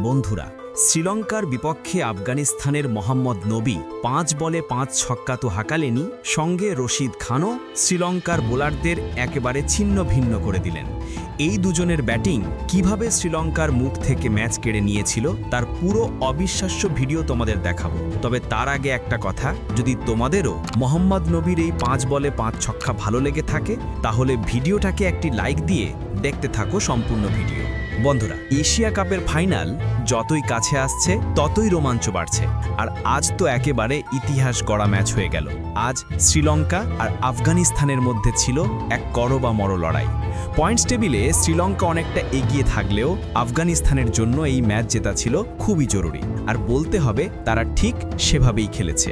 বন্ধুরা, শ্রীলঙ্কার বিপক্ষে আফগানিস্তানের মোহাম্মদ নবী 5 বলে 5 ছক্কা তো হাঁকালেনই, সঙ্গে রশিদ খানও শ্রীলঙ্কার বোলারদের একেবারে ছিন্ন ভিন্ন করে দিলেন। এই দুজনের ব্যাটিং কিভাবে শ্রীলঙ্কার মুখ থেকে ম্যাচ কেড়ে নিয়েছিল তার পুরো অবিশ্বাস্য ভিডিও তোমাদের দেখাবো। তবে তার আগে একটা কথা, যদি তোমাদেরও মোহাম্মদ নবীর এই 5 বলে 5 ছক্কা ভালো লেগে থাকে তাহলে ভিডিওটাকে একটি লাইক দিয়ে দেখতে থাকো সম্পূর্ণ ভিডিও। বন্ধুরা, এশিয়া কাপের ফাইনাল যতই কাছে আসছে ততই রোমাঞ্চ বাড়ছে, আর আজ তো একেবারে ইতিহাস গড়া ম্যাচ হয়ে গেল। আজ শ্রীলঙ্কা আর আফগানিস্তানের মধ্যে ছিল এক করো বা মরো লড়াই। পয়েন্টস টেবিলে শ্রীলঙ্কা অনেকটা এগিয়ে থাকলেও আফগানিস্তানের জন্য এই ম্যাচ জেতা ছিল খুবই জরুরি, আর বলতে হবে তারা ঠিক সেভাবেই খেলেছে।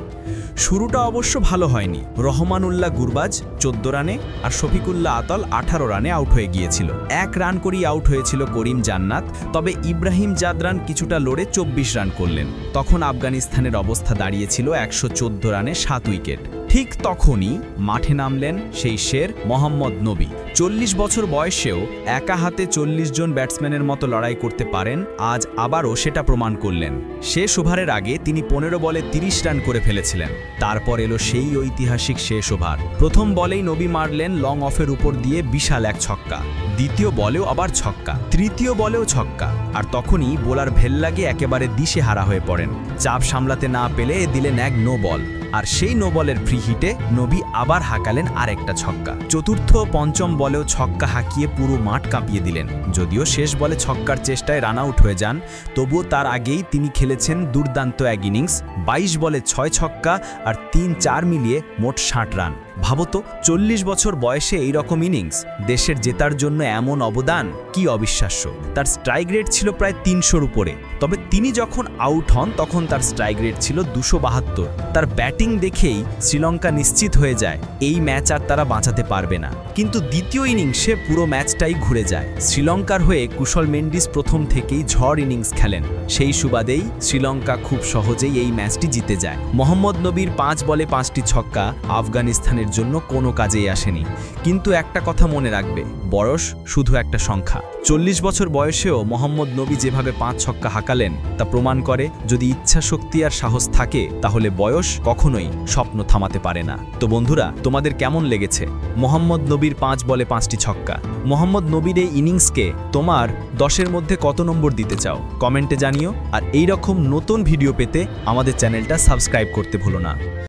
শুরুটা অবশ্য ভালো হয়নি। রহমানুল্লাহ গুরবাজ 14 রানে আর শফিকুল্লাহ আতল 18 রানে আউট হয়ে গিয়েছিল। 1 রান করেই আউট হয়েছিল করিম জান্নাত, তবে ইব্রাহিম জাদরান কিছুটা লড়ে 24 রান করলেন। তখন আফগানিস্তানের অবস্থা দাঁড়িয়েছিল 114 রানে 7 উইকেট। ঠিক তখনই মাঠে নামলেন সেই শের মোহাম্মদ নবী। 40 বছর বয়সেও একা হাতে 40 জন ব্যাটসম্যানের মতো লড়াই করতে পারেন, আজ আবারও সেটা প্রমাণ করলেন। শেষ ওভারের আগে তিনি 15 বলে 30 রান করে ফেলেছিলেন। তারপর এলো সেই ঐতিহাসিক শেষ ওভার। প্রথম বলেই নবী মারলেন লং অফের উপর দিয়ে বিশাল এক ছক্কা, দ্বিতীয় বলেও আবার ছক্কা, তৃতীয় বলেও ছক্কা, আর তখনই বোলার ভেল্লাগে একেবারে দিশেহারা হয়ে পড়েন। চাপ সামলাতে না পেলে দিলেন এক নো বল, আর সেই নো বলের ফ্রি হিটে নবী আবার হাঁকালেন আরেকটা ছক্কা। চতুর্থ পঞ্চম বলেও ছক্কা হাঁকিয়ে পুরো মাঠ কাঁপিয়ে দিলেন। যদিও শেষ বলে ছক্কার চেষ্টায় রান আউট হয়ে যান, তবুও তার আগেই তিনি খেলেছেন দুর্দান্ত এক ইনিংস। 22 বলে 6 ছক্কা আর 3-4 মিলিয়ে মোট 60 রান। ভাবতো 40 বছর বয়সে এই রকম ইনিংস, দেশের জেতার জন্য এমন অবদান, কি অবিশ্বাস্য। তার স্ট্রাইক রেট ছিল প্রায় 300-র উপরে, তবে তিনি যখন আউট হন তখন তার স্ট্রাইক রেট ছিল 272। তার ব্যাটিং দেখেই শ্রীলঙ্কা নিশ্চিত হয়ে যায় এই ম্যাচ আর তারা বাঁচাতে পারবে না। কিন্তু দ্বিতীয় ইনিংসে পুরো ম্যাচটাই ঘুরে যায়। শ্রীলঙ্কার হয়ে কুশল মেন্ডিস প্রথম থেকেই ঝড় ইনিংস খেলেন। সেই সুবাদেই শ্রীলঙ্কা খুব সহজেই এই ম্যাচটি জিতে যায়। মোহাম্মদ নবীর 5 বলে 5টি ছক্কা আফগানিস্তানের জন্য কোনো কাজেই আসেনি। কিন্তু একটা কথা মনে রাখবে, বয়স শুধু একটা সংখ্যা। 40 বছর বয়সেও মোহাম্মদ নবী যেভাবে 5 ছক্কা হাঁকালেন তা প্রমাণ করে যদি ইচ্ছা শক্তি আর সাহস থাকে তাহলে বয়স কখনোই স্বপ্ন থামাতে পারে না। তো বন্ধুরা, তোমাদের কেমন লেগেছে মোহাম্মদ নবীর 5 বলে 5টি ছক্কা? মোহাম্মদ নবীর এই ইনিংসকে তোমার 10-এর মধ্যে কত নম্বর দিতে চাও কমেন্টে জানিও। আর এই রকম নতুন ভিডিও পেতে আমাদের চ্যানেলটা সাবস্ক্রাইব করতে ভুলো না।